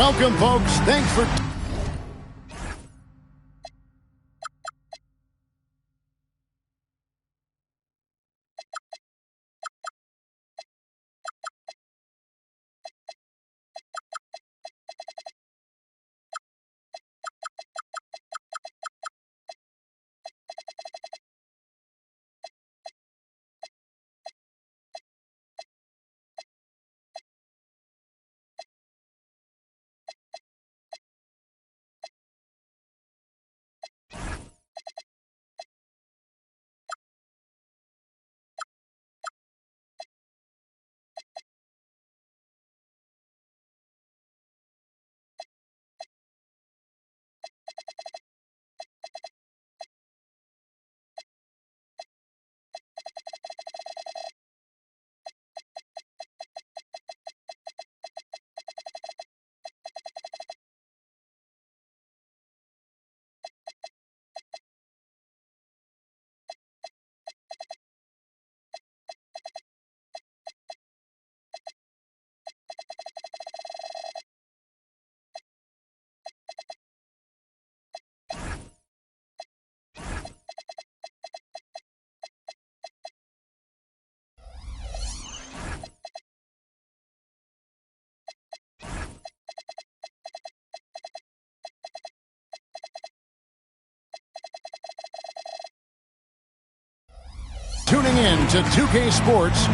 Welcome, folks. Thanks for... Tuning in to 2K Sports.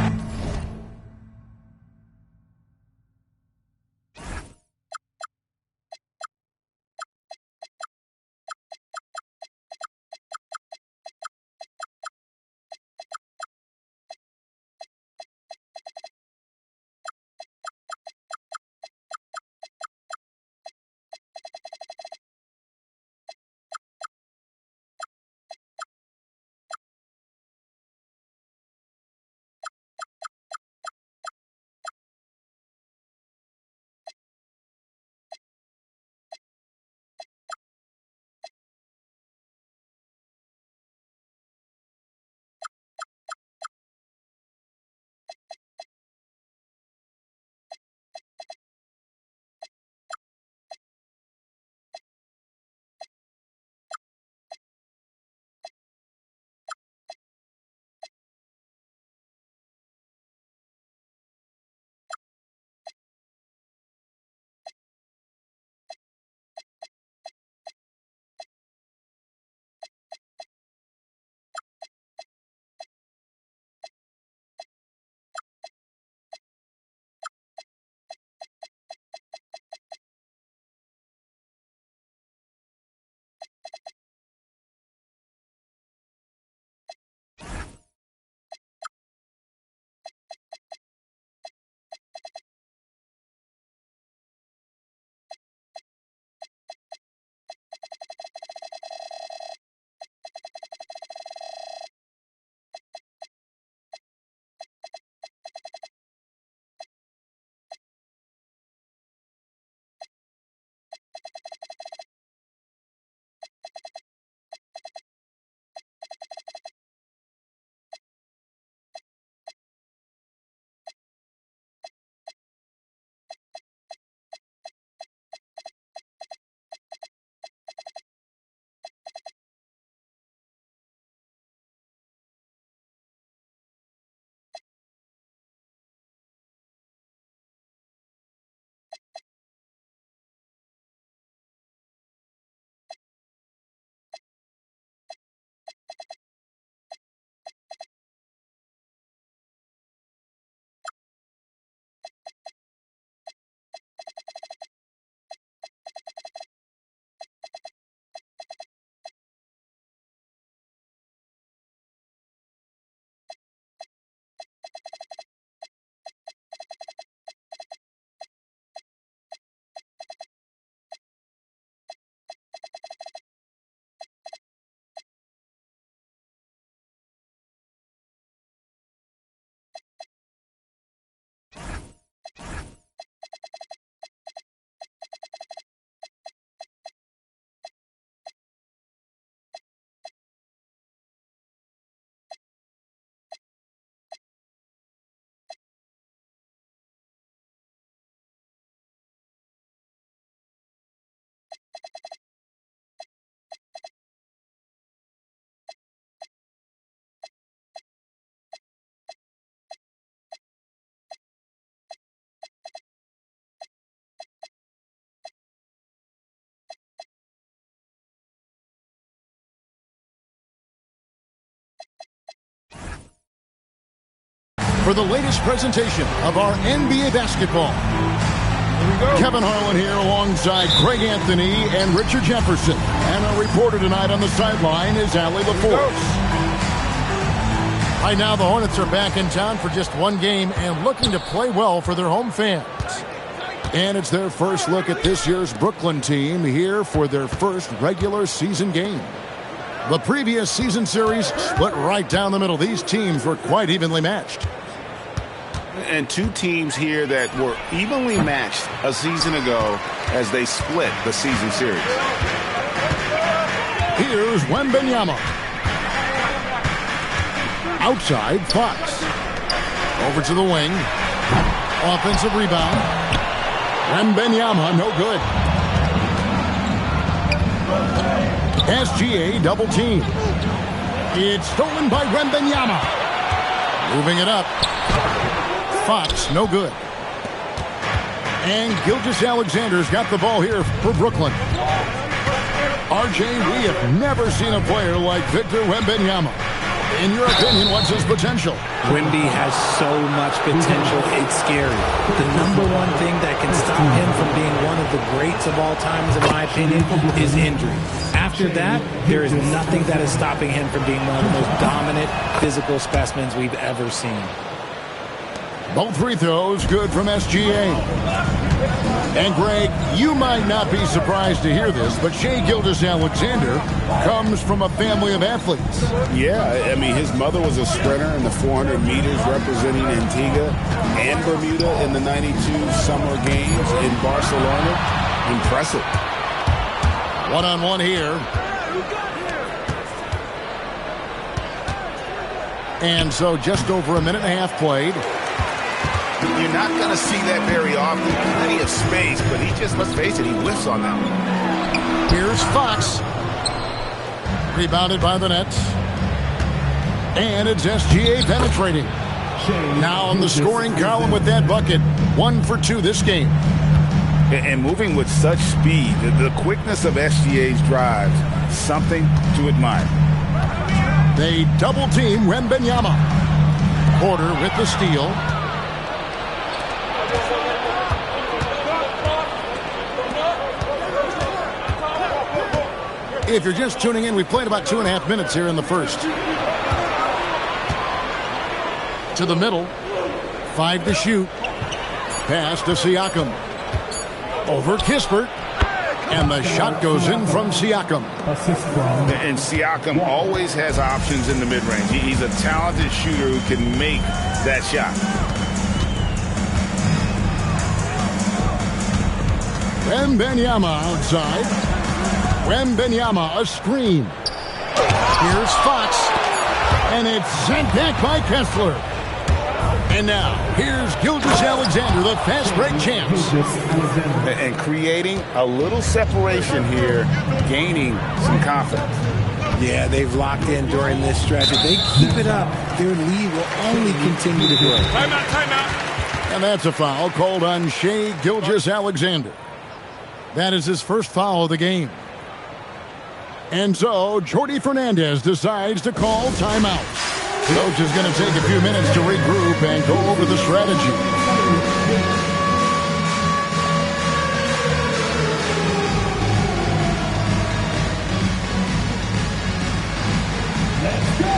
for the latest presentation of our NBA basketball. Kevin Harlan here alongside Greg Anthony and Richard Jefferson. And our reporter tonight on the sideline is Allie LaForce. Right now the Hornets are back in town for just one game and looking to play well for their home fans. And it's their first look at this year's Brooklyn team here for their first regular season game. The previous season series split right down the middle. These teams were quite evenly matched. And two teams here that were evenly matched a season ago as they split the season series. Here's Wembanyama. Outside, Fox. Over to the wing. Offensive rebound. Wembanyama, no good. SGA double team. It's stolen by Wembanyama. Moving it up. Fox, no good. And Gilgeous-Alexander's got the ball here for Brooklyn. RJ, we have never seen a player like Victor Wembanyama. In your opinion, what's his potential? Wemby has so much potential, it's scary. The number one thing that can stop him from being one of the greats of all times, in my opinion, is injury. After that, there is nothing that is stopping him from being one of the most dominant physical specimens we've ever seen. Both free throws good from SGA. And Greg, you might not be surprised to hear this, but Shai Gilgeous-Alexander comes from a family of athletes. Yeah, I mean, his mother was a sprinter in the 400 meters representing Antigua and Bermuda in the 92 Summer Games in Barcelona. Impressive. One-on-one here. And so just over a minute and a half played. You're not going to see that very often. Plenty of space, but he just, let's face it, he whiffs on that one. Here's Fox. Rebounded by the Nets. And it's SGA penetrating. Now on the scoring column with that bucket. 1 for 2 this game. And moving with such speed, the quickness of SGA's drives, something to admire. They double team Wembanyama. Porter with the steal. If you're just tuning in, we played about 2.5 minutes here in the first. To the middle. 5 to shoot. Pass to Siakam. Over Kispert. And the shot goes in from Siakam. And Siakam always has options in the mid-range. He's a talented shooter who can make that shot. Wembanyama outside. Wembanyama, a screen. Here's Fox. And it's sent back by Kessler. And now, here's Gilgeous-Alexander, the fast break champs. And creating a little separation here, gaining some confidence. Yeah, they've locked in during this stretch. If they keep it up, their lead will only continue to grow. Timeout. And that's a foul called on Shai Gilgeous-Alexander. That is his first foul of the game. And so, Jordi Fernandez decides to call timeout. Coach is going to take a few minutes to regroup and go over the strategy. Let's go!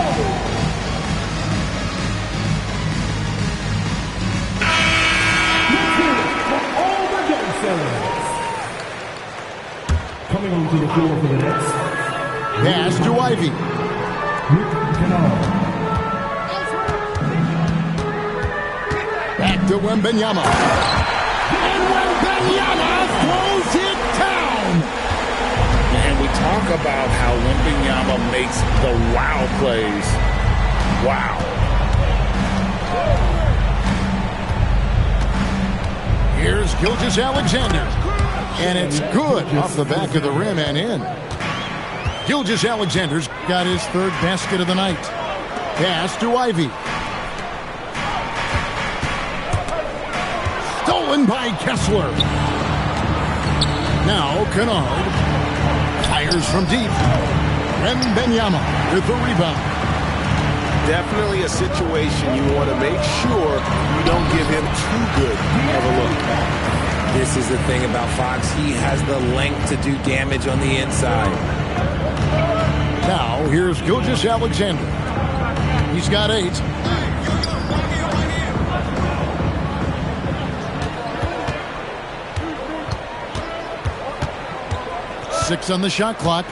Let's hear it for all the Gun Sellers. Coming onto the floor for the Nets. Pass to Ivy. Back to Wembanyama. And Wembanyama throws it down. And we talk about how Wembanyama makes the wow plays. Wow. Here's Gilgeous-Alexander. And it's good off the back of the rim and in. Gilgeous-Alexander's got his third basket of the night. Pass to Ivy. Stolen by Kessler. Now Kennard fires from deep. Wembanyama with the rebound. Definitely a situation you want to make sure you don't give him too good of a look. This is the thing about Fox. He has the length to do damage on the inside. Now, here's Gilgeous-Alexander. He's got 8. Six on the shot clock.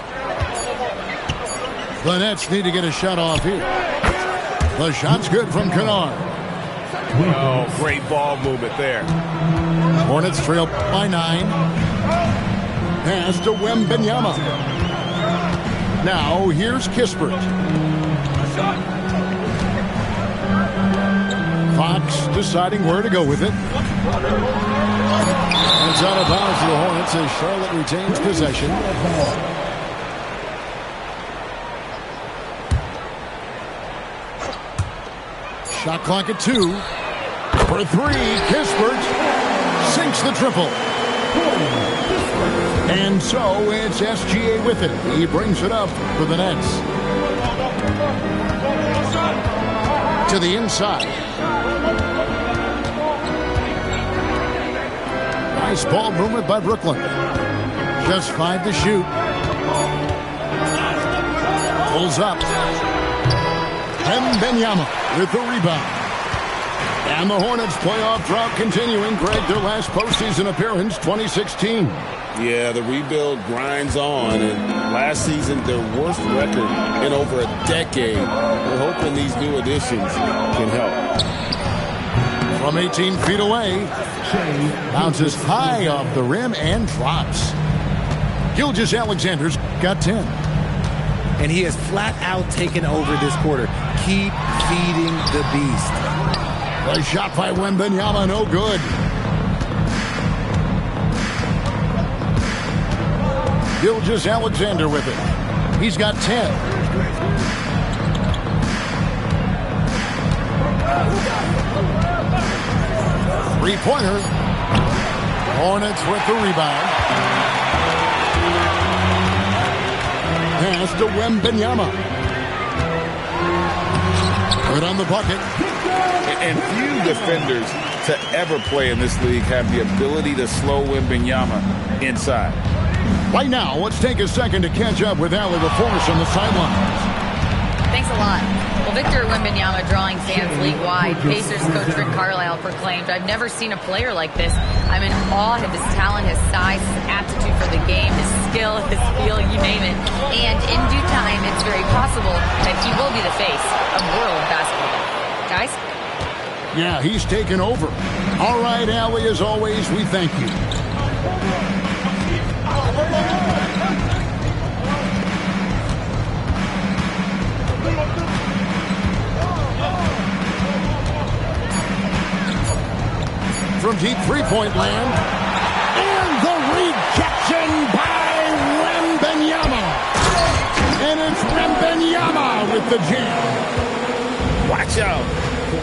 The Nets need to get a shot off here. The shot's good from Kennard. Oh, great ball movement there. Hornets trail by 9. Pass to Wembanyama. Now here's Kispert. Fox deciding where to go with it. It's out of bounds to the Hornets as Charlotte retains possession. Shot clock at 2. For 3, Kispert sinks the triple. And so it's SGA with it. He brings it up for the Nets. To the inside. Nice ball movement by Brooklyn. Just 5 to shoot. Pulls up. Wembanyama with the rebound. And the Hornets playoff drought continuing. Greg, their last postseason appearance, 2016. Yeah, the rebuild grinds on, and last season their worst record in over a decade. We're hoping these new additions can help. From 18 feet away, bounces high off the rim and drops. Gilgeous-Alexander's got 10. And he has flat out taken over this quarter. Keep feeding the beast. The shot by Wembanyama, no good. Gilgeous-Alexander with it. He's got 10. Three-pointer. Hornets with the rebound. Pass to Wembanyama. Good on the bucket. And few defenders to ever play in this league have the ability to slow Wembanyama inside. Right now, let's take a second to catch up with Allie LaForce on the sidelines. Thanks a lot. Well, Victor Wembanyama drawing fans league-wide. Pacers coach Rick Carlisle proclaimed, "I've never seen a player like this. I'm in awe of his talent, his size, his aptitude for the game, his skill, his feel, you name it. And in due time, it's very possible that he will be the face of world basketball." Guys? Yeah, he's taken over. All right, Allie, as always, we thank you. From deep three-point land. And the rejection by Wembanyama. And it's Wembanyama with the jam. Watch out.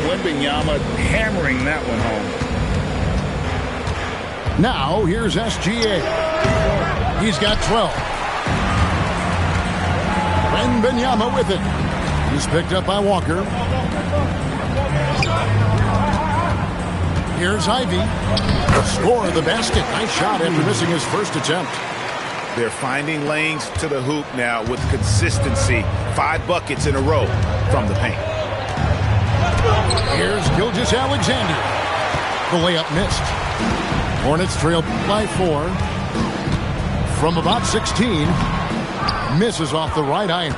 Wembanyama hammering that one home. Now, here's SGA. He's got 12. Wembanyama with it. He's picked up by Walker. Here's Ivy. Score of the basket. Nice shot after missing his first attempt. They're finding lanes to the hoop now with consistency. 5 buckets in a row from the paint. Here's Gilgeous-Alexander. The layup missed. Hornets trail by 4. From about 16. Misses off the right iron.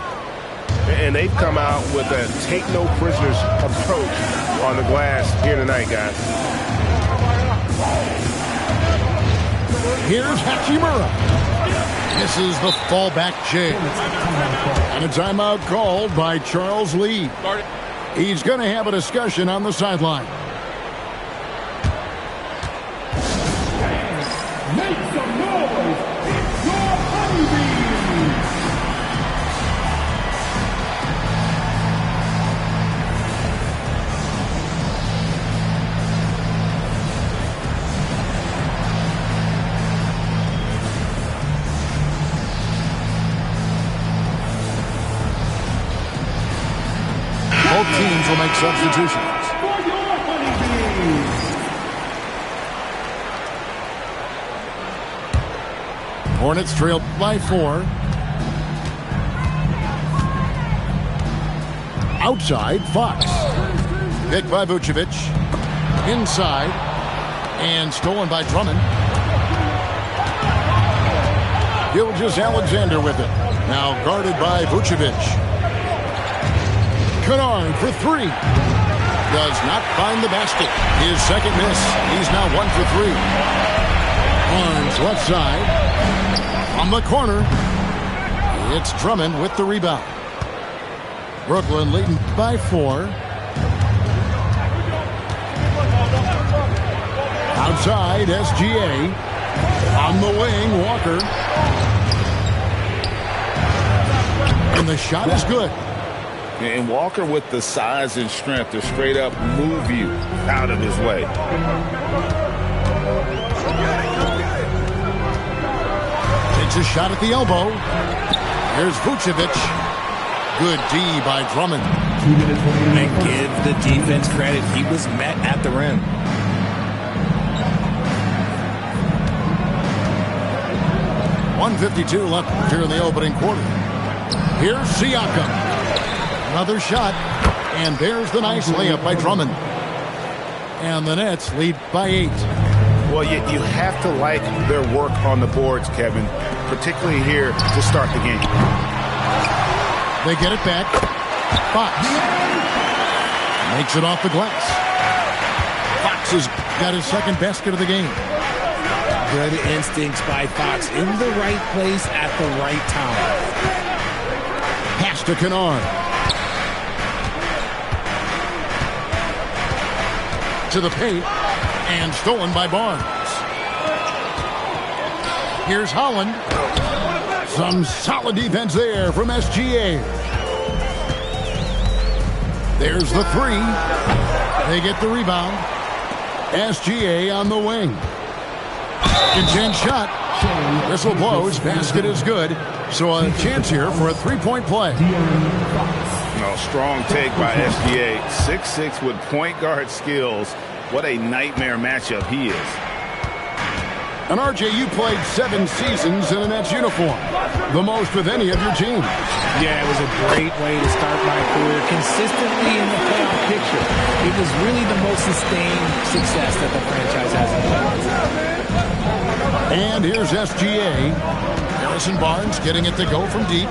And they've come out with a take-no-prisoners approach on the glass here tonight, guys. Here's Hachimura. This is the fallback jam. And a timeout called by Charles Lee. He's going to have a discussion on the sideline. Make some noise. It's your honeybees. Both teams will make substitutions. For your winning team. Hornets trailed by 4. Outside, Fox. Picked by Vucevic. Inside. And stolen by Drummond. Gilgeous-Alexander with it. Now guarded by Vucevic. Kennard for 3. Does not find the basket. His second miss. He's now 1 for 3. Barnes left side. From the corner. It's Drummond with the rebound. Brooklyn leading by 4. Outside, SGA. On the wing, Walker. And the shot is good. And Walker with the size and strength to straight up move you out of his way. Takes a shot at the elbow. Here's Vucevic. Good D by Drummond. And give the defense credit. He was met at the rim. .152 left here in the opening quarter. Here's Siakam. Another shot. And there's the nice layup by Drummond. And the Nets lead by 8. Well, you have to like their work on the boards, Kevin, particularly here to start the game. They get it back. Fox makes it off the glass. Fox has got his second basket of the game. Good instincts by Fox in the right place at the right time. Pass to Kennard. To the paint. And stolen by Barnes. Here's Holland. Some solid defense there from SGA. There's the 3. They get the rebound. SGA on the wing. Second shot. Whistle blows. Basket is good. So a chance here for a 3-point play. No, strong take by SGA. 6'6" with point guard skills. What a nightmare matchup he is. And RJ, you played 7 seasons in a Nets uniform. The most with any of your teams. Yeah, it was a great way to start my career. Consistently in the playoff picture. It was really the most sustained success that the franchise has in. And here's SGA. Harrison Barnes getting it to go from deep.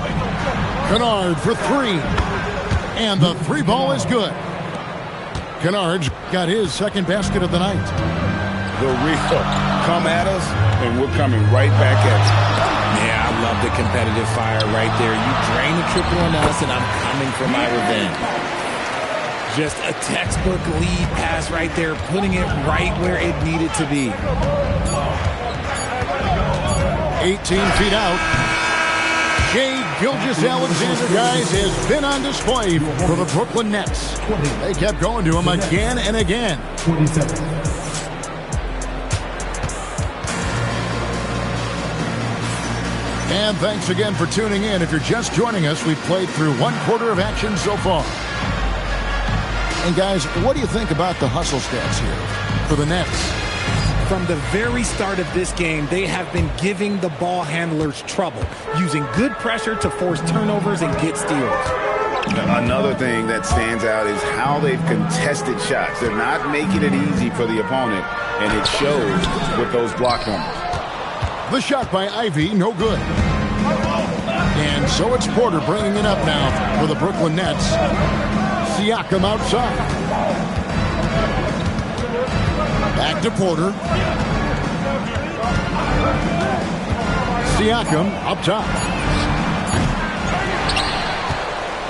Kennard for 3. And the 3 ball is good. Kennard's got his second basket of the night. The real come at us, and we're coming right back at you. Yeah, I love the competitive fire right there. You drain the triple on us, and I'm coming for my revenge. Just a textbook lead pass right there, putting it right where it needed to be. 18 feet out. Shai Gilgeous-Alexander, guys, has been on display for the Brooklyn Nets. They kept going to him again and again. 27. And thanks again for tuning in. If you're just joining us, we've played through 1 quarter of action so far. And guys, what do you think about the hustle stats here for the Nets? From the very start of this game, they have been giving the ball handlers trouble, using good pressure to force turnovers and get steals. Another thing that stands out is how they've contested shots. They're not making it easy for the opponent, and it shows with those block numbers. The shot by Ivy, no good. And so it's Porter bringing it up now for the Brooklyn Nets. Siakam outside. Back to Porter. Siakam up top.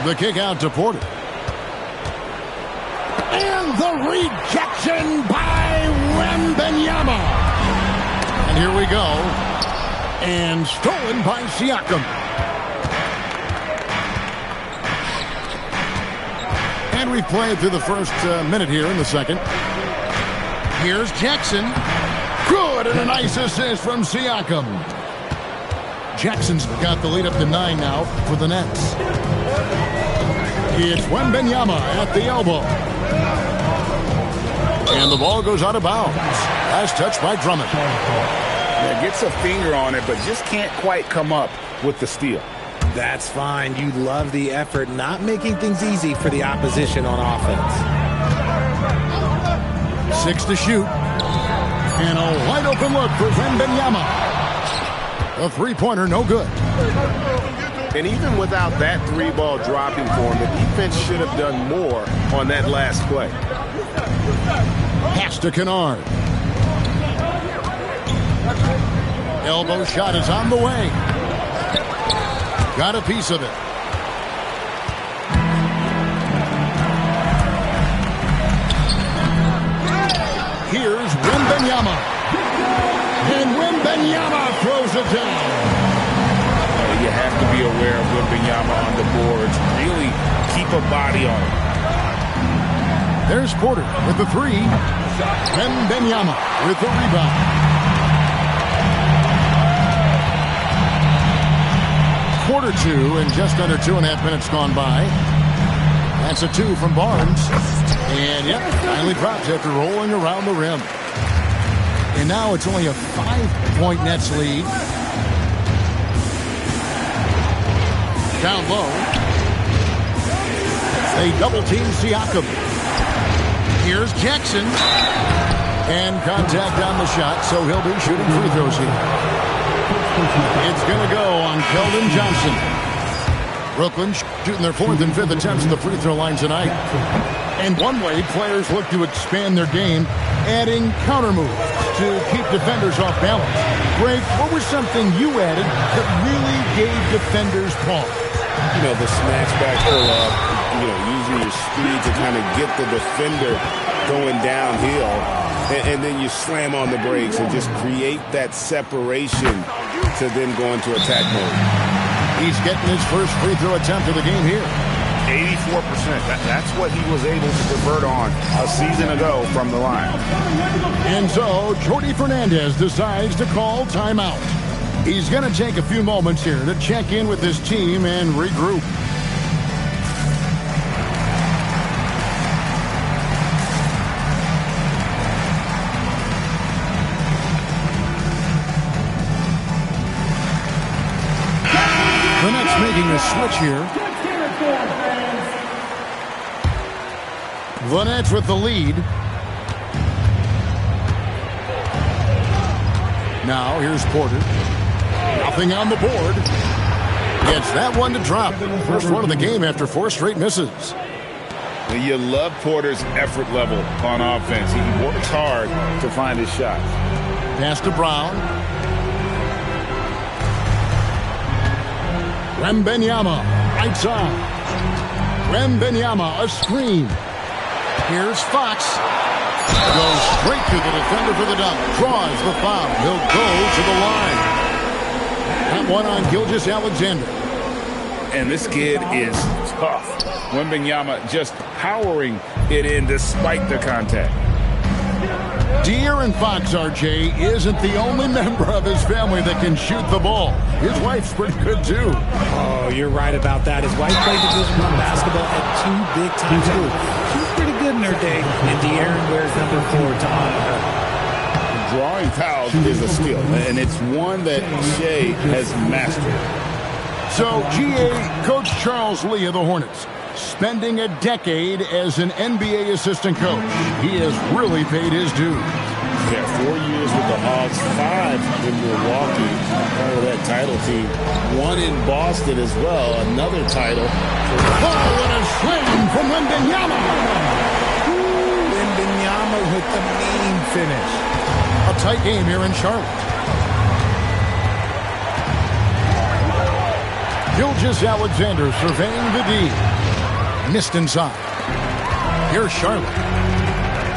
The kick out to Porter. And the rejection by Wembanyama. And here we go. And stolen by Siakam. And we played through the first minute here in the second. Here's Jackson. Good, and a nice assist from Siakam. Jackson's got the lead up to 9 now for the Nets. It's Wembanyama at the elbow. And the ball goes out of bounds. Last touch by Drummond. Yeah, gets a finger on it, but just can't quite come up with the steal. That's fine. You love the effort, not making things easy for the opposition on offense. 6 to shoot. And a wide open look for Wembanyama. A three-pointer, no good. And even without that three-ball dropping for him, the defense should have done more on that last play. Pass to Kennard. Elbow shot is on the way. Got a piece of it. Here's Wembanyama. And Wembanyama throws it down. You have to be aware of Wembanyama on the boards. Really keep a body on him. There's Porter with the three. Wembanyama with the rebound. Quarter 2 and just under 2.5 minutes gone by. That's a 2 from Barnes. And yep, finally drops after rolling around the rim. And now it's only a 5-point Nets lead. Down low. They double-team Siakam. Here's Jackson. And contact on the shot, so he'll be shooting free throws here. It's going to go on Keldon Johnson. Brooklyn shooting their 4th and 5th attempts at the free throw line tonight. And one way players look to expand their game, adding counter moves to keep defenders off balance. Greg, what was something you added that really gave defenders pause? You know, the snatch back pull up, using your speed to kind of get the defender going downhill. And then you slam on the brakes and just create that separation to then go into attack mode. He's getting his first free throw attempt of the game here. 84%. That's what he was able to convert on a season ago from the line. And so, Jordi Fernandez decides to call timeout. He's going to take a few moments here to check in with his team and regroup. The Nets making a switch here. The Nets with the lead. Now here's Porter. Nothing on the board. Gets that one to drop. First one of the game after 4 straight misses. You love Porter's effort level on offense. He works hard to find his shots. Pass to Brown. Wembanyama, right side. Wembanyama, a screen. Here's Fox. Goes straight to the defender for the dunk. Draws the foul. He'll go to the line. That one on Gilgeous-Alexander. And this kid is tough. Wembanyama just powering it in despite the contact. De'Aaron Fox, RJ, isn't the only member of his family that can shoot the ball. His wife's pretty good, too. Oh, you're right about that. His wife played Division I basketball at 2 big-time schools. She's pretty good in her day, and De'Aaron wears number 4 to honor her. Drawing fouls is a skill, and it's one that Shea has mastered. So, GA, Coach Charles Lee of the Hornets, spending a decade as an NBA assistant coach. He has really paid his dues. Yeah, 4 years with the Hawks, 5 in Milwaukee, part of that title team. 1 in Boston as well, another title. Oh, and a slam from Wembanyama. Wembanyama with the mean finish. A tight game here in Charlotte. Gilgeous-Alexander surveying the D. Missed inside. Here's Charlotte.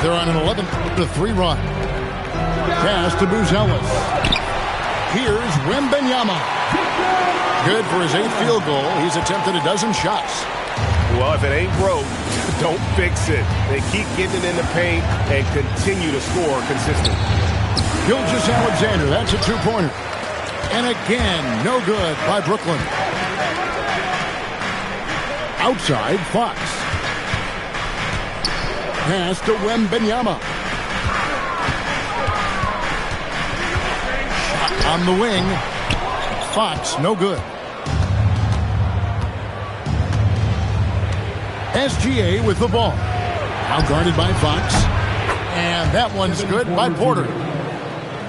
They're on an 11-3 run. Pass to Buzelis. Here's Wembanyama. Good for his 8th field goal. He's attempted a dozen shots. Well, if it ain't broke, don't fix it. They keep getting it in the paint and continue to score consistently. Gilgeous-Alexander, that's a 2-pointer. And again, no good by Brooklyn. Outside, Fox. Pass to Wembanyama. Shot on the wing. Fox, no good. SGA with the ball. Now guarded by Fox. And that one's good by Porter.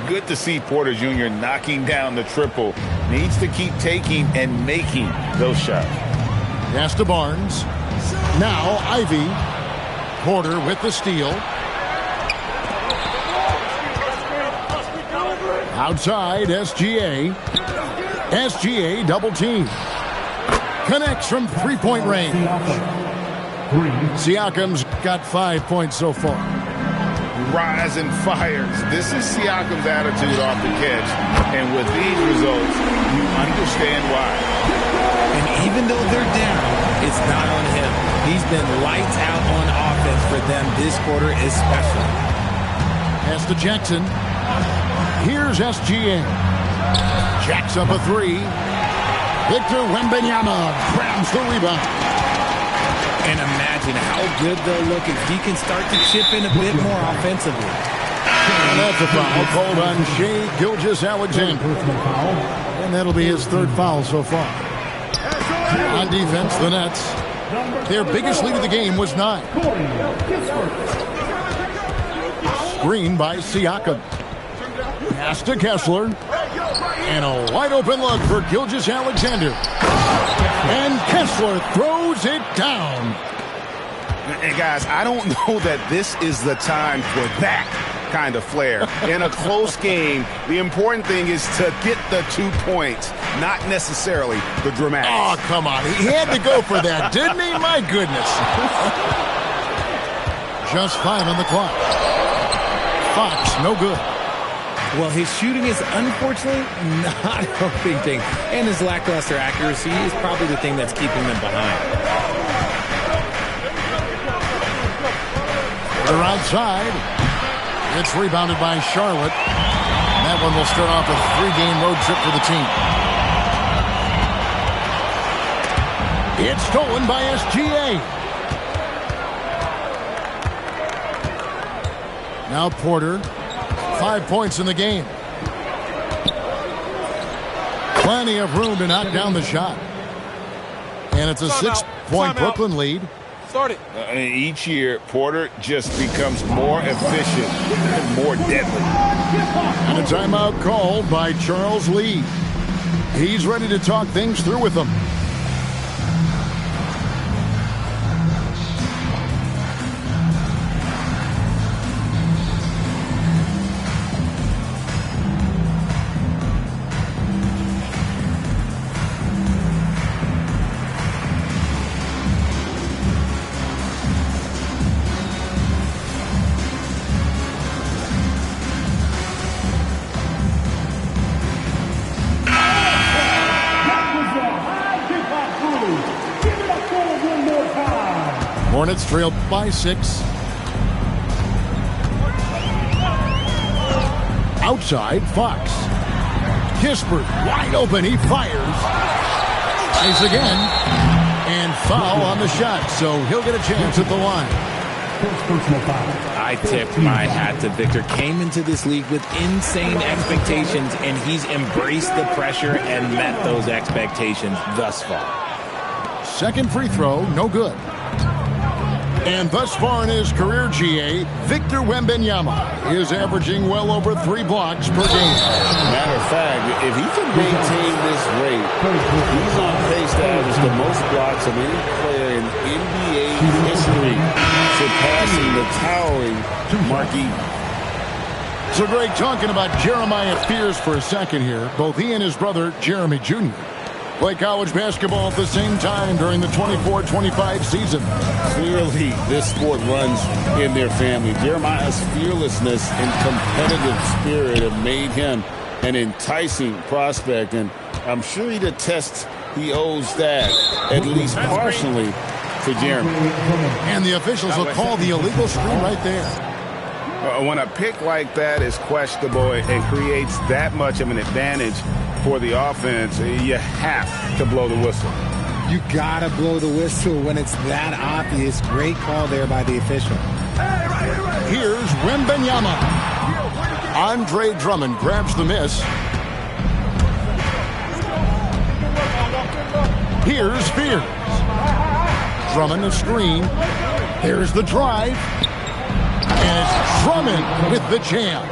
Good to see Porter Jr. knocking down the triple. Needs to keep taking and making those shots. Pass to Barnes. Now Ivy. Porter with the steal. Outside, SGA. SGA double team. Connects from three-point range. Siakam's got 5 points so far. Rise and fires. This is Siakam's attitude off the catch. And with these results, you understand why. And even though they're down, it's not on him. He's been lights out on offense for them this quarter especially. Pass to Jackson. Here's SGA. Jacks up a three. Victor Wembanyama grabs the rebound. And imagine how good they'll look if he can start to chip in a bit more offensively. And that's a foul called on Shai Gilgeous-Alexander. And that'll be his third foul so far. On defense, the Nets. Their biggest lead of the game was 9. Screen by Siakam. Pass to Kessler. And a wide open look for Gilgeous-Alexander. And Kessler throws it down. Hey, guys, I don't know that this is the time for that kind of flair. In a close game, the important thing is to get the 2 points, not necessarily the dramatics. Oh, come on. He had to go for that, didn't he? My goodness. Just 5 on the clock. Fox, no good. Well, his shooting is unfortunately not helping things. And his lackluster accuracy is probably the thing that's keeping them behind. They're outside. It's rebounded by Charlotte. And that one will start off a 3-game road trip for the team. It's stolen by SGA. Now Porter. 5 points in the game. Plenty of room to knock down the shot. And it's a 6-point Brooklyn lead. Start it. Each year, Porter just becomes more efficient and more deadly. And a timeout called by Charles Lee. He's ready to talk things through with them. Hornets trailed by 6. Outside, Fox. Kispert wide open. He fires. Tries again. And foul on the shot. So he'll get a chance at the line. I tip my hat to Victor. Came into this league with insane expectations, and he's embraced the pressure and met those expectations thus far. Second free throw, no good. And thus far in his career, GA, Victor Wembanyama is averaging well over 3 blocks per game. Matter of fact, if he can maintain this rate, he's on pace to average the most blocks of any player in NBA history, surpassing the towering Marquis. So, Greg, talking about Jeremiah Fears for a second here, both he and his brother, Jeremy Jr., play college basketball at the same time during the 24-25 season. Clearly, this sport runs in their family. Jeremiah's fearlessness and competitive spirit have made him an enticing prospect, and I'm sure he'd attest he owes that, at least partially, to Jeremy. And the officials will call the illegal screen right there. When a pick like that is questionable and creates that much of an advantage for the offense, you have to blow the whistle. You gotta blow the whistle when it's that obvious. Great call there by the official. Here's Wembanyama. Andre Drummond grabs the miss. Here's Spears. Drummond a screen. There's the drive. And it's Drummond with the jam.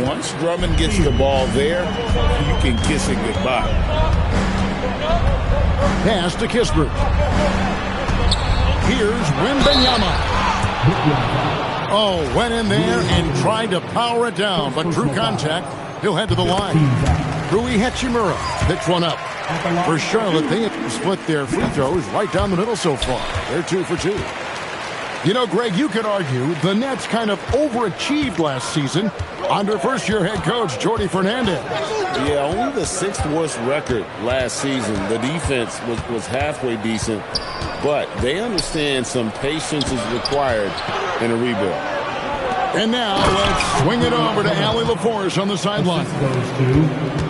Once Drummond gets the ball there, you can kiss it goodbye. Pass to Kispert. Here's Wembanyama. Oh, went in there and tried to power it down, but through contact, he'll head to the line. Rui Hachimura picks one up. For Charlotte, they have split their free throws right down the middle so far. They're 2 for 2. You know, Greg, you could argue the Nets kind of overachieved last season under first-year head coach Jordi Fernandez. Yeah, only the 6th worst record last season. The defense was halfway decent, but they understand some patience is required in a rebuild. And now let's swing it over to Allie LaForce on the sideline.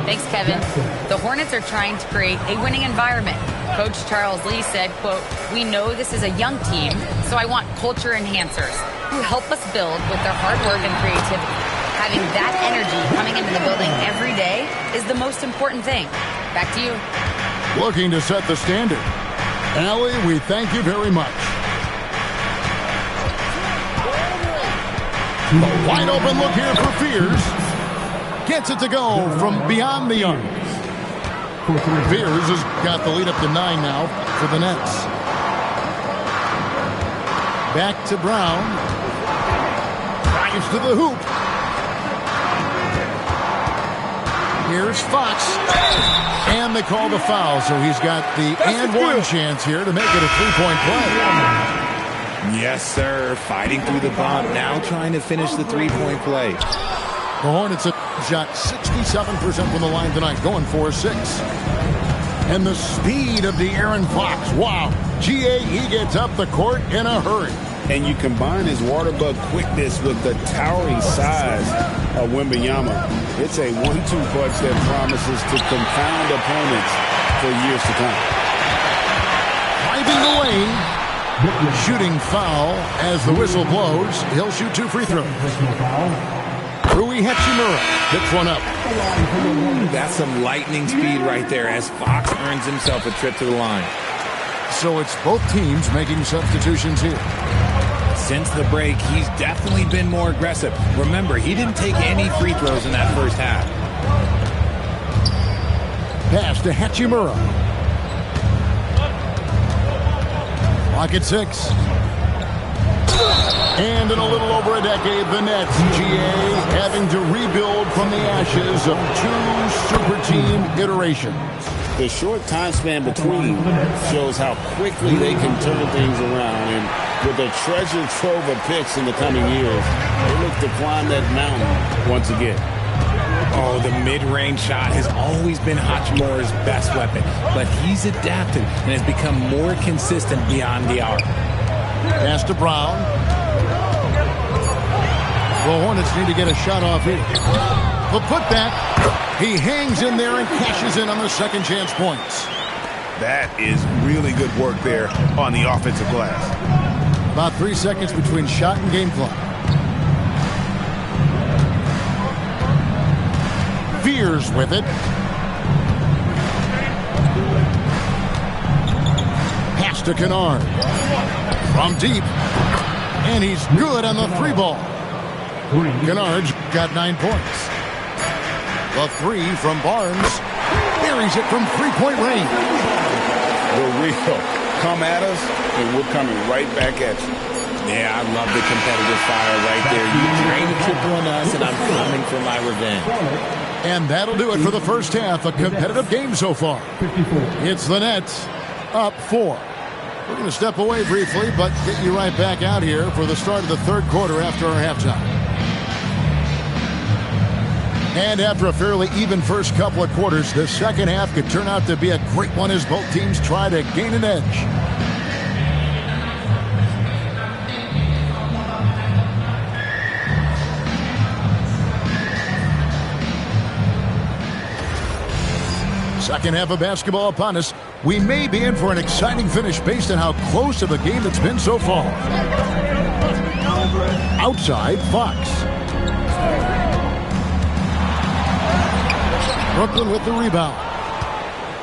Thanks, Kevin. The Hornets are trying to create a winning environment. Coach Charles Lee said, quote, "We know this is a young team, so I want culture enhancers who help us build with their hard work and creativity. Having that energy coming into the building every day is the most important thing." Back to you. Looking to set the standard. Allie, we thank you very much. A wide open look here for Fears. Gets it to go from beyond the arc. Fears has got the lead up to 9 now for the Nets. Back to Brown. Drives to the hoop. Here's Fox. And they call the foul, so he's got the and one chance here to make it a 3-point play. Yes, sir. Fighting through the bump. Now trying to finish the 3-point play. The Hornets have shot 67% from the line tonight, going 4-6. And the speed of De'Aaron Fox. Wow. He gets up the court in a hurry. And you combine his water bug quickness with the towering size of Wembanyama. It's a 1-2 punch that promises to confound opponents for years to come. Driving the lane. Shooting foul as the whistle blows. He'll shoot 2 free throws. Rui Hachimura picks one up. That's some lightning speed right there as Fox earns himself a trip to the line. So it's both teams making substitutions here. Since the break, he's definitely been more aggressive. Remember, he didn't take any free throws in that first half. Pass to Hachimura. Clock at 6. And in a little over a decade, the Nets, having to rebuild from the ashes of 2 super team iterations. The short time span between shows how quickly they can turn things around. And with a treasure trove of picks in the coming years, they look to climb that mountain once again. Oh, the mid-range shot has always been Hachimura's best weapon, but he's adapted and has become more consistent beyond the arc. Pass to Brown. The Hornets need to get a shot off here. The putback. He hangs in there and cashes in on the second chance points. That is really good work there on the offensive glass. About 3 seconds between shot and game clock. Fears with it. Pass to Kennard. From deep. And he's good on the 3 ball. Kennard's got 9 points. The 3 from Barnes. Buries it from 3-point range. The real. Come at us, and we're coming right back at you. Yeah, I love the competitive fire right there. You drain a triple on us, and I'm coming for my revenge. And that'll do it for the first half. A competitive game so far. It's the Nets up 4. We're going to step away briefly, but get you right back out here for the start of the third quarter after our halftime. And after a fairly even first couple of quarters, the second half could turn out to be a great one as both teams try to gain an edge. Second half of basketball upon us. We may be in for an exciting finish based on how close of a game it's been so far. Outside, Fox. Brooklyn with the rebound.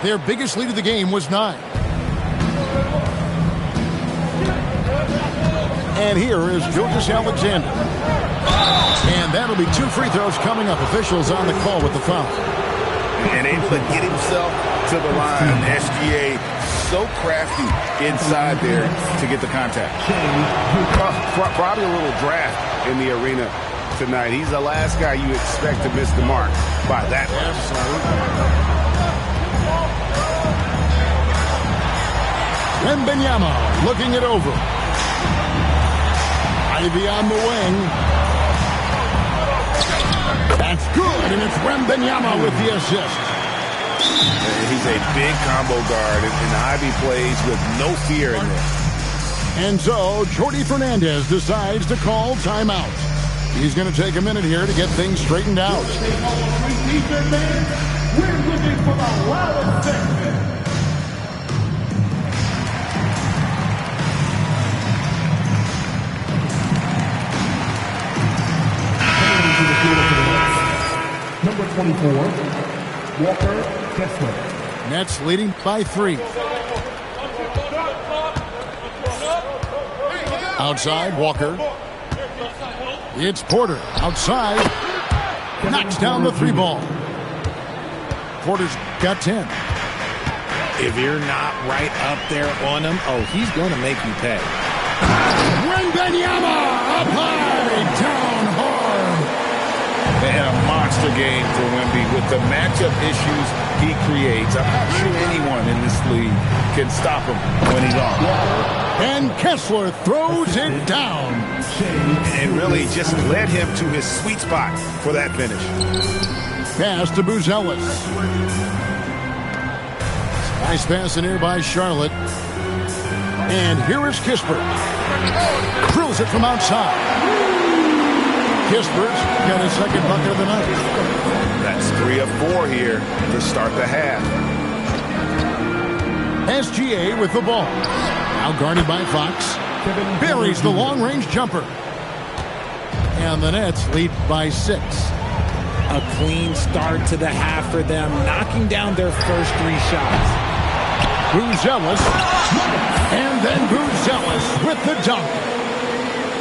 Their biggest lead of the game was 9. And here is Gilgeous Alexander. And that'll be 2 free throws coming up. Officials on the call with the foul. And able to get himself to the line. SGA so crafty inside there to get the contact. Probably a little draft in the arena tonight. He's the last guy you expect to miss the mark by that much. Wembanyama looking it over. Ivy on the wing. That's good, and it's Wembanyama with the assist. He's a big combo guard, and Ivy plays with no fear in there. And so, Jordi Fernandez decides to call timeout. He's going to take a minute here to get things straightened out. We're looking for the loudest segment. Number 24, Walker Kessler. Nets leading by 3. Outside, Walker. It's Porter. Outside. Knocks down the 3 ball. Porter's got 10. If you're not right up there on him, oh, he's going to make you pay. Wembanyama up high, down hard. And a monster game for Wemby with the matchup issues he creates. I'm not sure anyone in this league can stop him when he's on. And Kessler throws it down. And really just led him to his sweet spot for that finish. Pass to Buzelis. Nice pass in here by Charlotte. And here is Kispert. Drills it from outside. Kispert's got his second bucket of the night. That's 3 of 4 here to start the half. SGA with the ball. Now guarded by Fox. Buries the long-range jumper. And the Nets lead by 6. A clean start to the half for them, knocking down their first 3 shots. Buzelis. And then Buzelis with the dunk.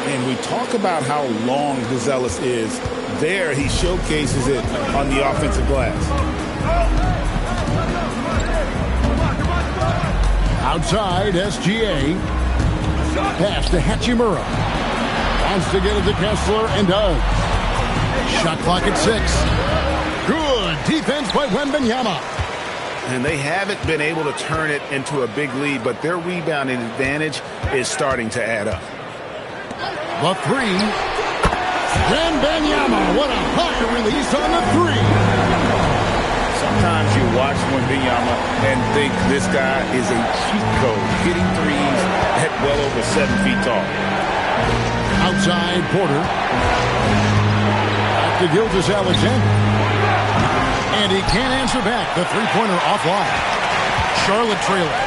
And we talk about how long Buzelis is. There, he showcases it on the offensive glass. Outside, SGA. Pass to Hachimura. Wants to get it to Kessler and does. Shot clock at 6. Good defense by Wembanyama. And they haven't been able to turn it into a big lead, but their rebounding advantage is starting to add up. The 3. Wembanyama, what a high release on the 3. Sometimes you watch Wembanyama and think this guy is a cheat code, hitting threes at well over 7 feet tall. Outside, Porter. Back to Gilgeous Alexander. And he can't answer back. The 3-pointer offline. Charlotte trailing.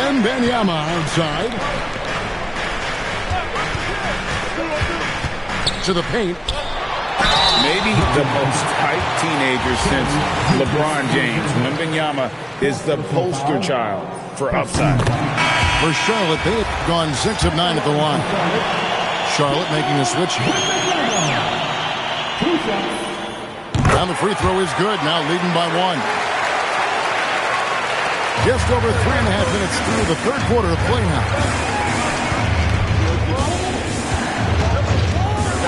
Wembanyama outside. To the paint. Maybe the most hyped teenager since LeBron James. Wembanyama is the poster child for upside. For Charlotte, they have gone 6 of 9 at the line. Charlotte making a switch. Now the free throw is good. Now leading by 1. Just over 3.5 minutes through the third quarter of play now.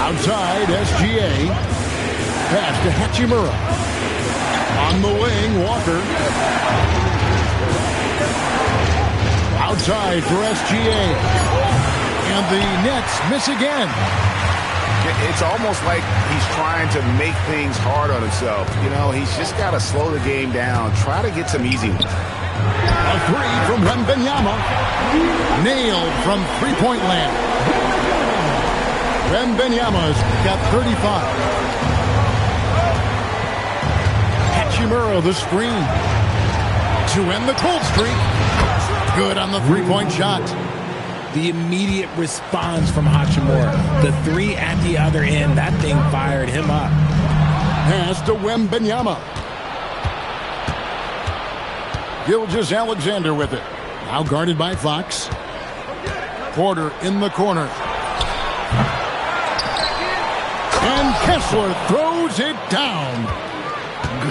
Outside, SGA. Pass to Hachimura. On the wing, Walker. Outside for SGA. And the Nets miss again. It's almost like he's trying to make things hard on himself. You know, he's just got to slow the game down. Try to get some easy ones. A 3 from Wembanyama. Nailed from three-point land. Wembanyama's got 35. Hachimura, the screen. To end the cold streak. Good on the three-point shot. The immediate response from Hachimura. The three at the other end. That thing fired him up. Pass to Wembanyama. Gilgeous-Alexander with it. Now guarded by Fox. Porter in the corner. And Kessler throws it down.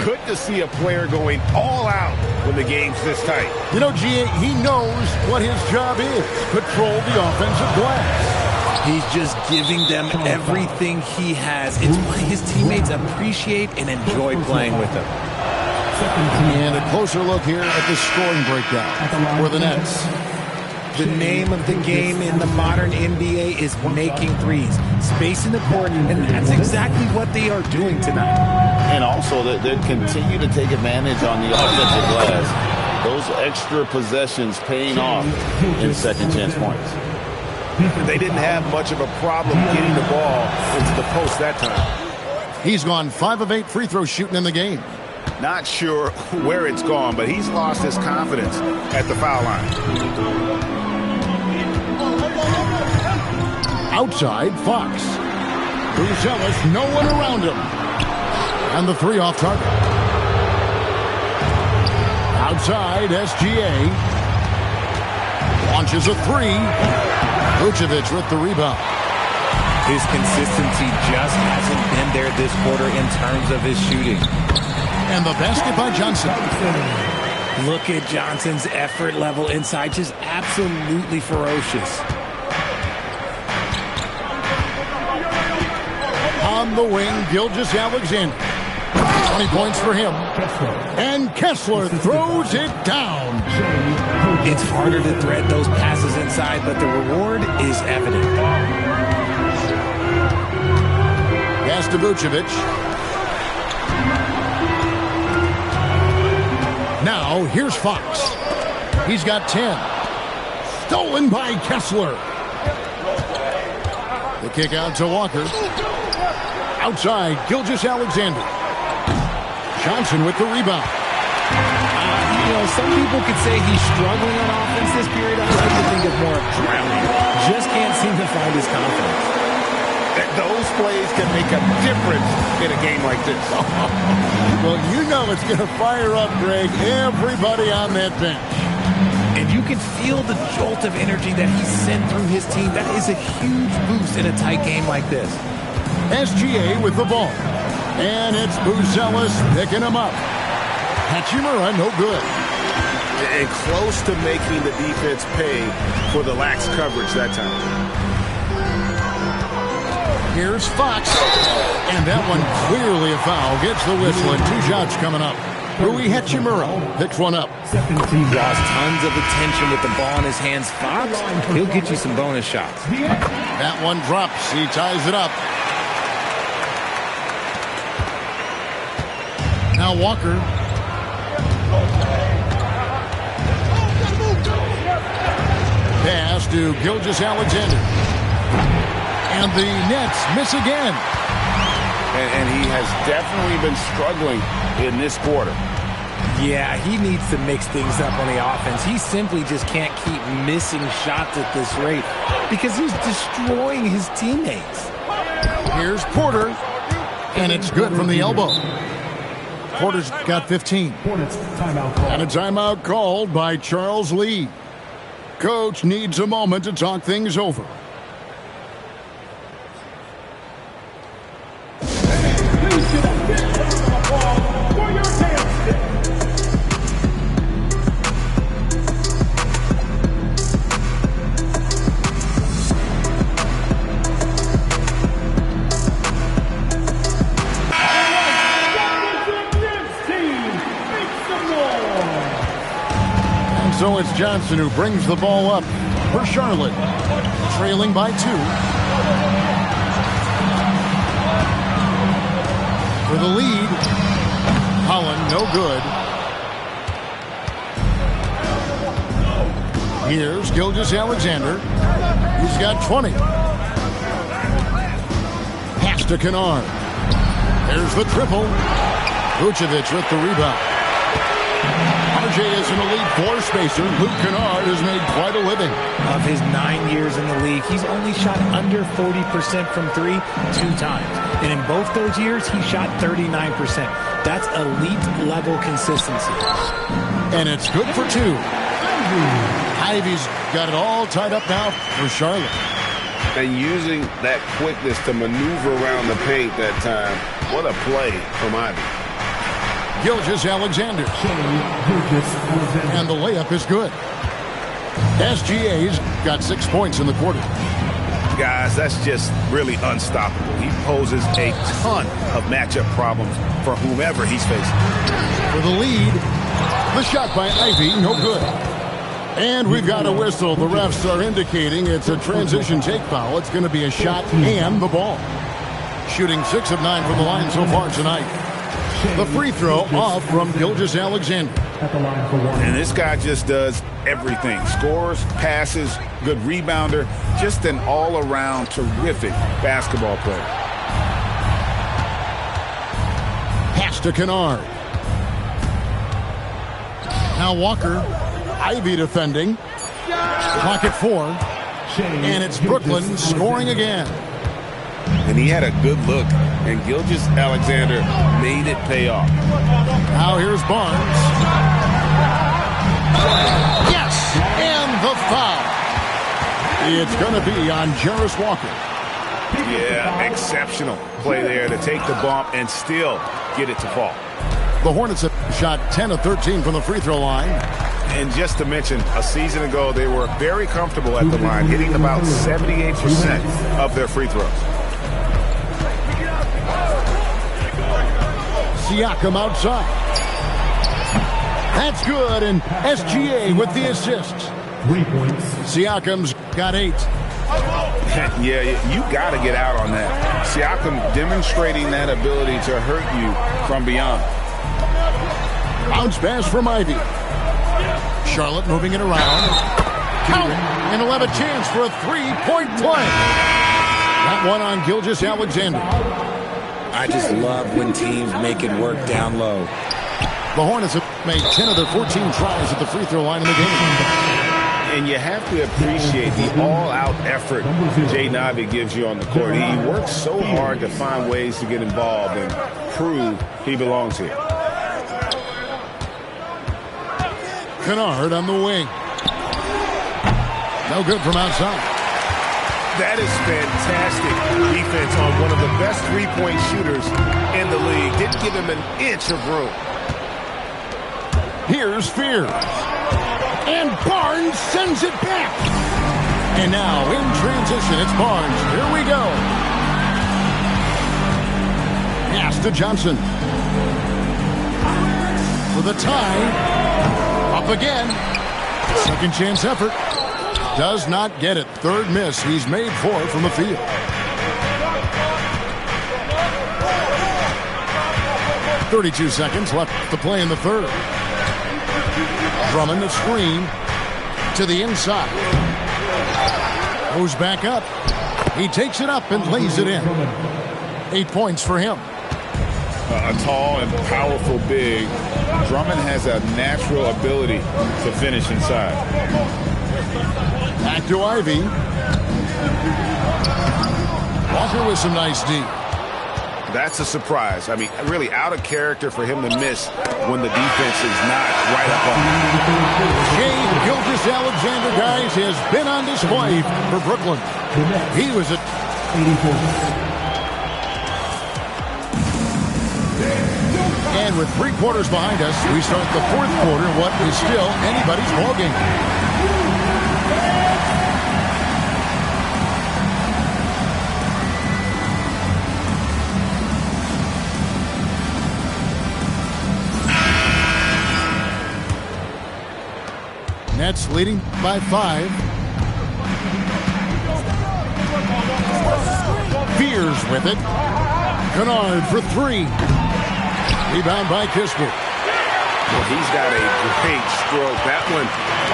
Good to see a player going all out when the game's this tight. You know, G.A., he knows what his job is. Control the offensive glass. He's just giving them everything he has. It's why his teammates appreciate and enjoy playing with him. And a closer look here at the scoring breakdown for the Nets. The name of the game in the modern NBA is making threes. Spacing the court, and that's exactly what they are doing tonight. And also, they continue to take advantage on the offensive glass. Those extra possessions paying off in second chance points. They didn't have much of a problem getting the ball into the post that time. He's gone 5 of 8 free throw shooting in the game. Not sure where it's gone, but he's lost his confidence at the foul line. Outside, Fox. Buzelis, no one around him. And the three off target. Outside, SGA. Launches a three. Vucevic with the rebound. His consistency just hasn't been there this quarter in terms of his shooting. And the basket by Johnson. Look at Johnson's effort level inside. Just absolutely ferocious. On the wing, Gilgeous-Alexander. 20 points for him. And Kessler throws it down. It's harder to thread those passes inside, but the reward is evident. Pass to Vucevic. Now, here's Fox. He's got 10. Stolen by Kessler. The kick out to Walker. Outside, Gilgeous-Alexander. Johnson with the rebound. Some people could say he's struggling on offense this period. I like to think of more of drowning. Just can't seem to find his confidence. Those plays can make a difference in a game like this. Well, you know it's going to fire up, Greg, everybody on that bench. And you can feel the jolt of energy that he sent through his team. That is a huge boost in a tight game like this. SGA with the ball. And it's Buzelis picking him up. Hachimura, no good. And close to making the defense pay for the lax coverage that time. Here's Fox. And that one clearly a foul. Gets the whistle and 2 shots coming up. Rui Hachimura picks one up. Draws tons of attention with the ball in his hands. Fox, he'll get you some bonus shots. That one drops. He ties it up. Now Walker. Pass to Gilgeous-Alexander. And the Nets miss again. And he has definitely been struggling in this quarter. Yeah, he needs to mix things up on the offense. He simply just can't keep missing shots at this rate because he's destroying his teammates. Here's Porter. And it's good from the elbow. Porter's got 15. And a timeout called by Charles Lee. Coach needs a moment to talk things over. So it's Johnson who brings the ball up for Charlotte, trailing by 2. For the lead, Holland no good. Here's Gilgeous-Alexander. He's got 20. Pass to Kennard. There's the triple. Vucevic with the rebound. RJ is an elite floor-spacer. Luke Kennard has made quite a living. Of his 9 years in the league, he's only shot under 40% from three 2 times. And in both those years, he shot 39%. That's elite-level consistency. And it's good for 2. Ivy's got it all tied up now for Charlotte. And using that quickness to maneuver around the paint that time. What a play from Ivy. Gilgeous-Alexander. And the layup is good. SGA's got 6 points in the quarter. Guys, that's just really unstoppable. He poses a ton of matchup problems for whomever he's facing. For the lead, the shot by Ivy, no good. And we've got a whistle. The refs are indicating it's a transition take foul. It's going to be a shot and the ball. Shooting 6 of 9 from the line so far tonight. The free throw off from Gilgeous-Alexander. And this guy just does everything. Scores, passes, good rebounder. Just an all-around terrific basketball player. Pass to Kennard. Now Walker. Ivy defending. Clock at 4. And it's Brooklyn scoring again. And he had a good look, and Gilgeous-Alexander made it pay off. Now here's Barnes. Yes! And the foul. It's going to be on Jarris Walker. Yeah, exceptional play there to take the bump and still get it to fall. The Hornets have shot 10 of 13 from the free throw line. And just to mention, a season ago, they were very comfortable at the line, hitting about 78% of their free throws. Siakam outside. That's good, and SGA with the assists. 3 points. Siakam's got 8. Yeah, you got to get out on that. Siakam demonstrating that ability to hurt you from beyond. Bounce pass from Ivy. Charlotte moving it around. Count, and he'll have a chance for a 3-point play. That one on Gilgeous-Alexander. I just love when teams make it work down low. The Hornets have made 10 of their 14 tries at the free throw line in the game. And you have to appreciate the all-out effort Jaden Ivey gives you on the court. He works so hard to find ways to get involved and prove he belongs here. Kennard on the wing. No good from outside. That is fantastic defense on one of the best three-point shooters in the league. Didn't give him an inch of room. Here's Fears. And Barnes sends it back. And now in transition, it's Barnes. Here we go. Pass to Johnson. For the tie. Up again. Second chance effort. Does not get it. Third miss. He's made 4 from the field. .32 seconds left to play in the third. Drummond the screen to the inside. Goes back up. He takes it up and lays it in. 8 points for him. A tall and powerful big. Drummond has a natural ability to finish inside. Back to Ivy. Walker with some nice D. That's a surprise. I mean, really out of character for him to miss when the defense is not right up on him. Shai Gilgeous-Alexander, guys, has been on display for Brooklyn. He was at 84. And with 3 quarters behind us, we start the fourth quarter, what is still anybody's ballgame. Nets leading by 5. Fears with it. Kennard for 3. Rebound by Kispert. Well, he's got a great stroke. That one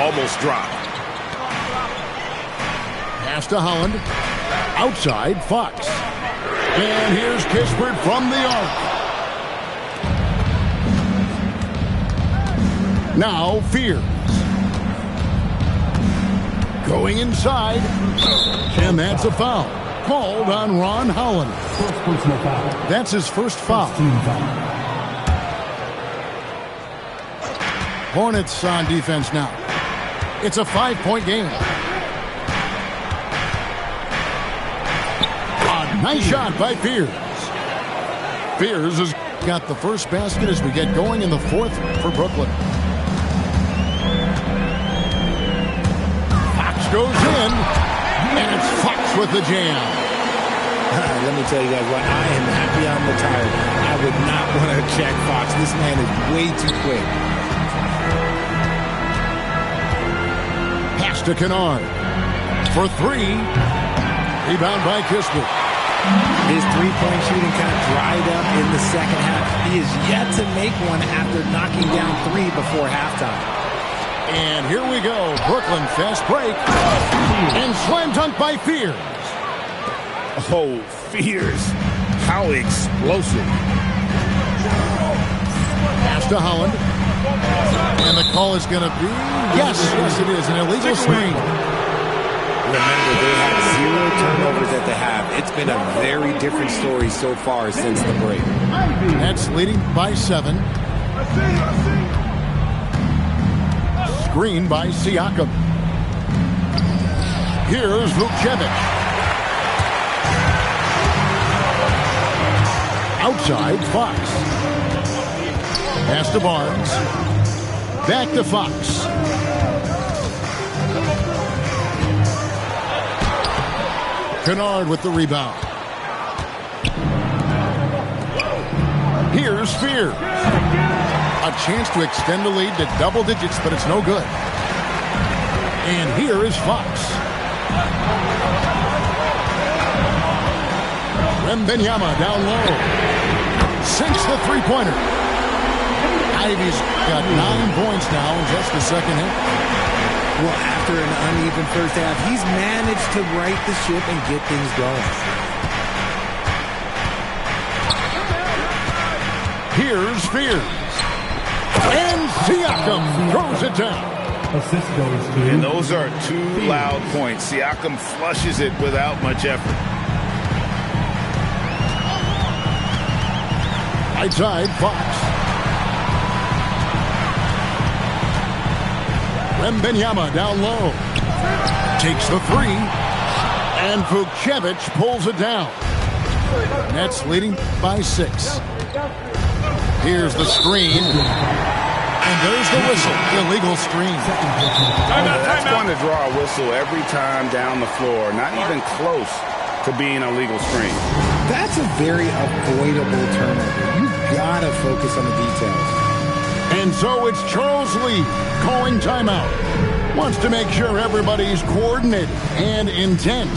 almost dropped. Pass to Holland. Outside, Fox. And here's Kispert from the arc. Now Fears. Going inside. And that's a foul. Called on Ron Holland. That's his first foul. Hornets on defense now. It's a 5-point game. A nice shot by Fears. Fears has got the first basket as we get going in the fourth for Brooklyn. Fox goes in, and it's Fox with the jam. Let me tell you guys what, I am happy I'm retired. I would not want to check Fox. This man is way too quick. Pass to Kennard for three. Rebound by Kispert. His three-point shooting kind of dried up in the second half. He is yet to make one after knocking down three before halftime. And here we go. Brooklyn fast break. And slam dunk by Fears. Oh, Fears. How explosive. Pass to Holland. And the call is going to be, yes, it is, an illegal screen. Remember, they had 0 turnovers at the half. It's been a very different story so far since the break. Nets leading by 7. Screen by Siakam. Here's Vucevic. Outside, Fox. Pass to Barnes. Back to Fox. Kennard with the rebound. Here's Fear. A chance to extend the lead to double digits, but it's no good. And here is Fox. Wembanyama down low. Sinks the three-pointer. Ivy's got 9 points now in just the second half. Well, after an uneven first half, he's managed to right the ship and get things going. Here's Fears. And Siakam throws it down. Assist goes to And those are 2 loud points. Siakam flushes it without much effort. Right side, Fox. Wembanyama down low. Takes the three. And Vucevic pulls it down. Nets leading by 6. Here's the screen. And there's the whistle. Illegal screen. That's going to draw a whistle every time down the floor. Not even close to being a legal screen. That's a very avoidable turnover. You've got to focus on the details. And so it's Charles Lee calling timeout. Wants to make sure everybody's coordinated and intent.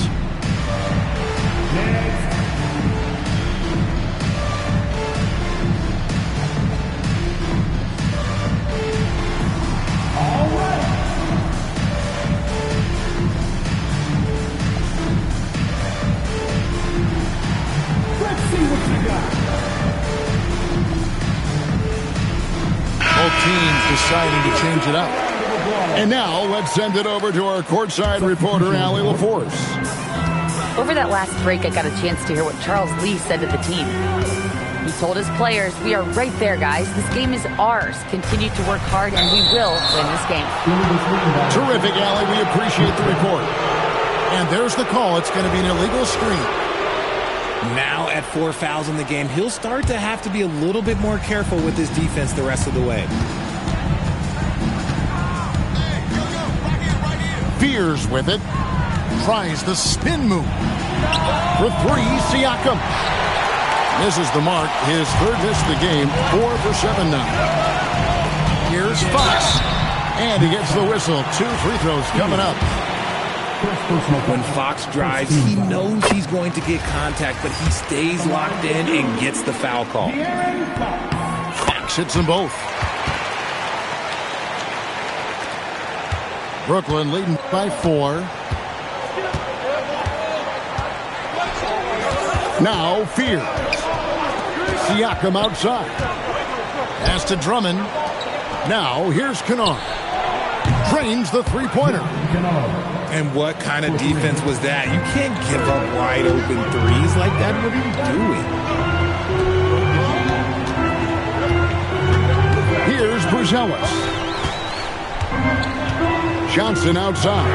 all right. Let's see what you got. Both teams deciding to change it up. And now let's send it over to our courtside reporter, Allie LaForce. Over that last break, I got a chance to hear what Charles Lee said to the team. He told his players, we are right there, guys. This game is ours. Continue to work hard, and we will win this game. Terrific, Allie. We appreciate the report. And there's the call. It's going to be an illegal screen. Now at 4 fouls in the game, he'll start to have to be a little bit more careful with his defense the rest of the way. Fears with it. Tries the spin move. For three, Siakam. Misses the mark. His third miss of the game. 4 for 7 now. Here's Fox. And he gets the whistle. 2 free throws coming up. When Fox drives, he knows he's going to get contact, but he stays locked in and gets the foul call. Fox hits them both. Brooklyn leading by 4. Now Fears. Siakam outside. Pass to Drummond. Now, here's Kennard. Drains the three-pointer. And what kind of defense was that? You can't give up wide open threes like that. What are you doing? Here's Bruzelis. Johnson outside.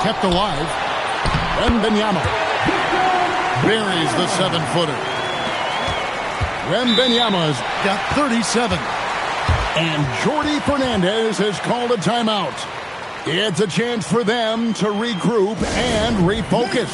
Kept alive. Wembanyama buries the 7-footer. Wembanyama's got 37. And Jordi Fernandez has called a timeout. It's a chance for them to regroup and refocus.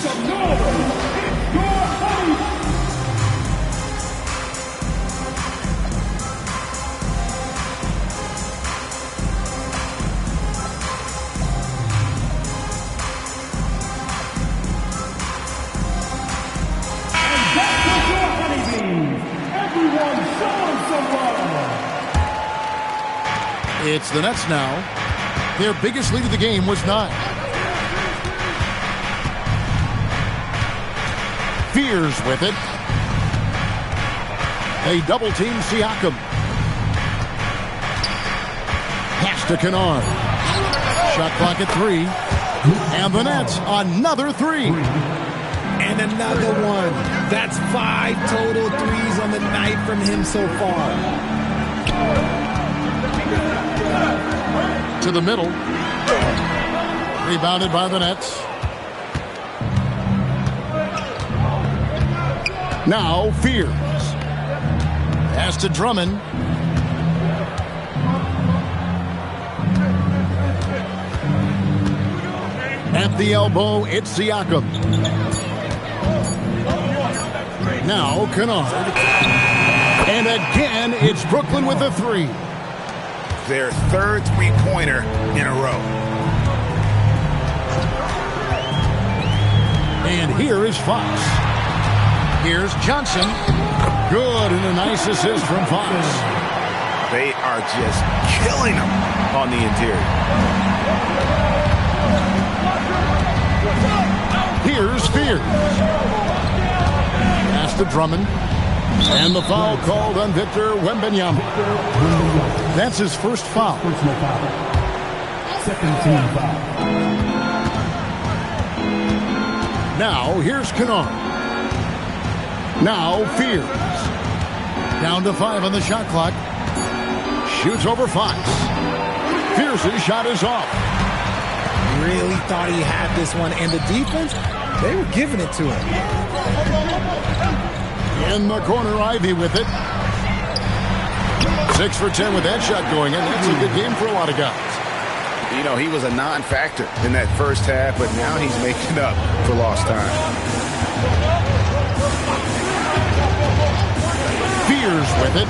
It's the Nets now. Their biggest lead of the game was 9. Fears with it. They double-team Siakam. Pass to Kennard. Shot clock at 3. And the Nets, another 3. And another one. That's 5 total threes on the night from him so far. To the middle. Rebounded by the Nets. Now Fears. Pass to Drummond. At the elbow, it's Siakam. Now Kennard. And again, it's Brooklyn with a 3. Their third three-pointer in a row. And here is Fox. Here's Johnson. Good, and a nice assist from Fox. They are just killing them on the interior. Here's Fears. Pass to Drummond. And the foul called on Victor Wembanyama. That's his first foul. Second team foul. Now, here's Kennard. Now, Fears. Down to 5 on the shot clock. Shoots over Fox. Fears' shot is off. Really thought he had this one. And the defense, they were giving it to him. In the corner, Ivy with it. 6 for 10 with that shot going in. That's a good game for a lot of guys. You know, he was a non-factor in that first half, but now he's making up for lost time. Fears with it.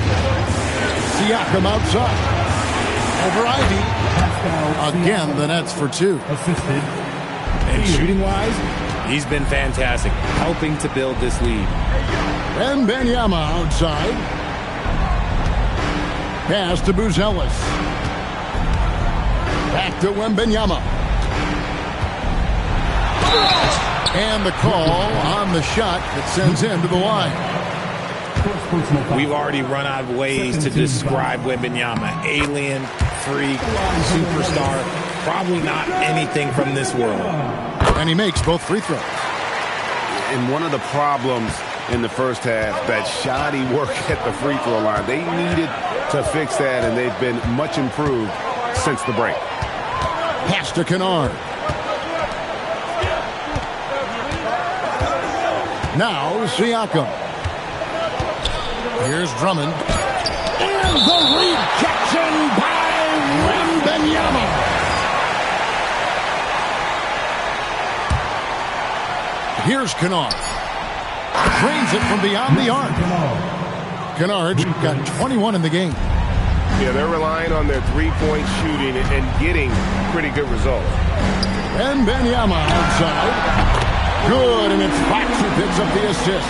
Siakam outside. Over Ivy. Again, the Nets for 2. Assisted. And shooting-wise, he's been fantastic, helping to build this lead. Wembanyama outside. Pass to Bruzelis. Back to Wembanyama. And the call on the shot that sends him to the line. We've already run out of ways to describe Wembanyama. Alien, freak, superstar, probably not anything from this world. And he makes both free throws. And one of the problems in the first half, that shoddy work at the free throw line. They needed to fix that, and they've been much improved since the break. Pass to Kennard. Now Siakam. Here's Drummond. And the rejection by Wembanyama. Here's Kennard. Drains it from beyond the arc. Kennard's got 21 in the game. Yeah, they're relying on their three-point shooting and getting pretty good results. Wembanyama outside. Good, and it's Fox who picks up the assist.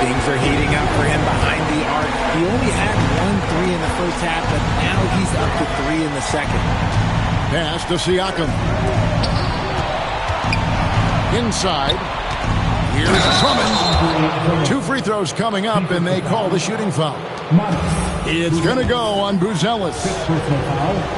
Things are heating up for him behind the arc. He only had 1 3 in the first half, but now he's up to 3 in the second. Pass to Siakam. Inside. Here's Drummond. 2 free throws coming up, and they call the shooting foul. It's going to go on Buzelis.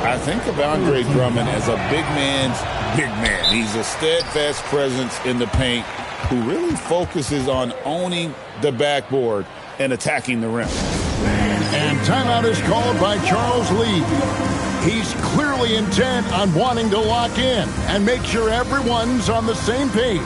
I think of Andre Drummond as a big man's big man. He's a steadfast presence in the paint who really focuses on owning the backboard and attacking the rim. And timeout is called by Charles Lee. He's clearly intent on wanting to lock in and make sure everyone's on the same page.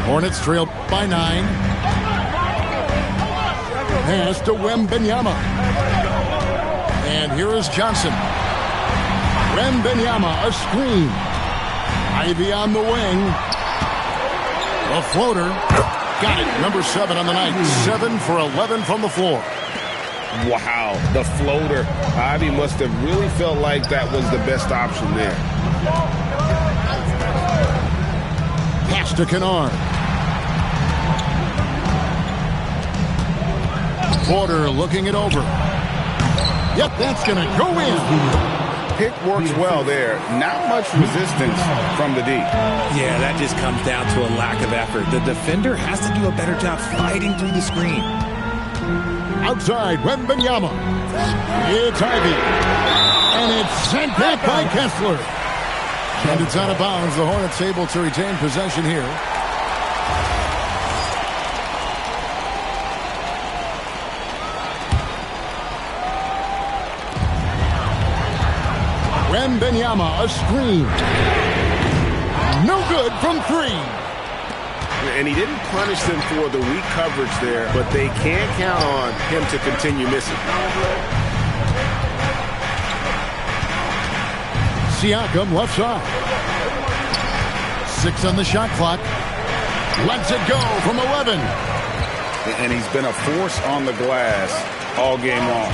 Hornets trail by 9. Pass to Wembanyama. And here is Johnson. Wembanyama, a screen. Ivy on the wing. A floater. Got it. Number 7 on the night. 7 for 11 from the floor. Wow, the floater. Ivy must have really felt like that was the best option there. Pass to Kennard. Porter looking it over. Yep, that's going to go in. Pick works well there. Not much resistance from the D. Yeah, that just comes down to a lack of effort. The defender has to do a better job fighting through the screen. Outside, Wembanyama. It's Ivy. And it's sent back by Kessler. And it's out of bounds. The Hornets able to retain possession here. Wembanyama, a screen. No good from 3. And he didn't punish them for the weak coverage there, but they can't count on him to continue missing. Siakam left side. 6 on the shot clock. Lets it go from 11. And he's been a force on the glass all game long.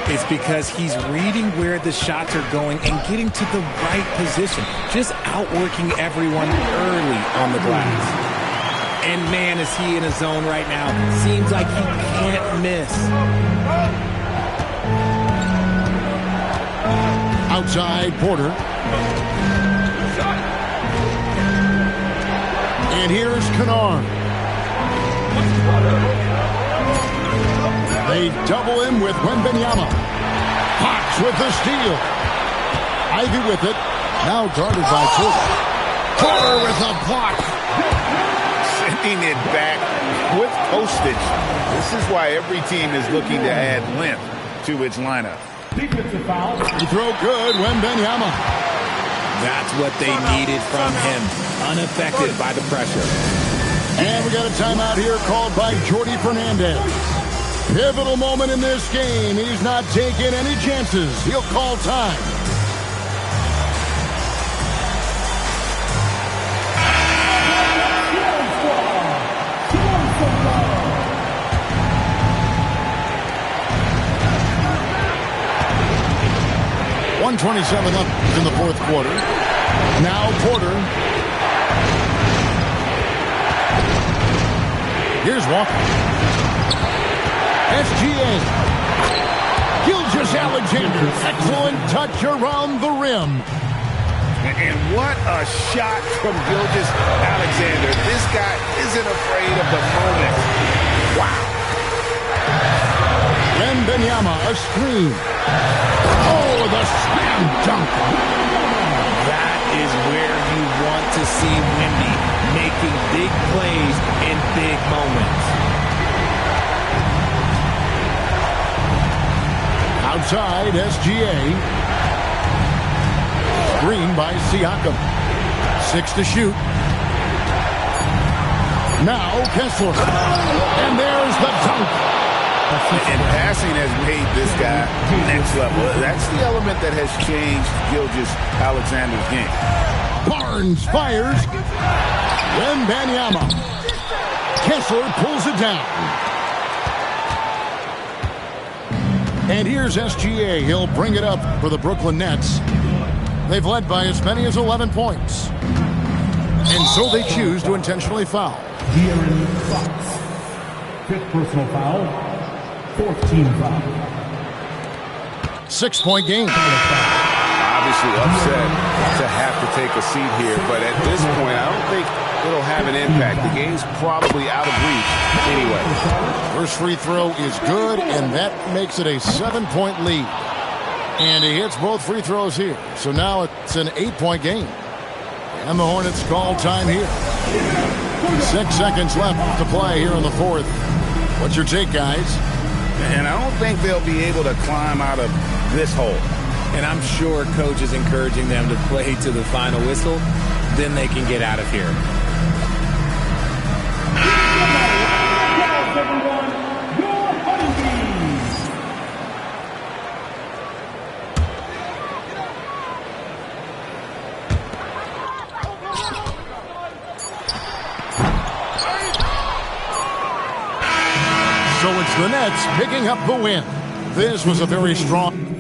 It's because he's reading where the shots are going and getting to the right position. Just outworking everyone early on the glass. And man, is he in a zone right now. Seems like he can't miss. Outside, Porter. And here's Kennard. They double him with Wembanyama. Fox with the steal. Ivy with it. Now guarded by Porter. Porter with a block. Sending it back with postage. This is why every team is looking to add length to its lineup. You throw good, Wembanyama. That's what they needed from him. Unaffected by the pressure. And we got a timeout here called by Jordi Fernandez. Pivotal moment in this game. He's not taking any chances. He'll call time. .127 left in the fourth quarter. Now Porter. Here's Walker. SGA. Gilgeous-Alexander. Excellent touch around the rim. And what a shot from Gilgeous-Alexander. This guy isn't afraid of the moment. Wow. Wembanyama, a screen. Oh, the slam dunk. That is where you want to see Wemby, making big plays in big moments. Outside, SGA. Screen by Siakam. 6 to shoot. Now Kessler. And there's the dunk. And passing has made this guy next level. That's the element that has changed Gilgeous-Alexander's game. Barnes fires. Wembanyama. Kessler pulls it down. And here's SGA. He'll bring it up for the Brooklyn Nets. They've led by as many as 11 points. And so they choose to intentionally foul. De'Aaron Fox. 5th personal foul. 4th team foul. 6-point game. Obviously upset to have to take a seat here, but at this point, I don't think it'll have an impact. The game's probably out of reach anyway. First free throw is good, and that makes it a 7-point lead. And he hits both free throws here. So now it's an 8-point game. And the Hornets call time here. 6 seconds left to play here in the fourth. What's your take, guys? And I don't think they'll be able to climb out of this hole. And I'm sure coach is encouraging them to play to the final whistle. Then they can get out of here. So it's the Nets picking up the win. This was a very strong...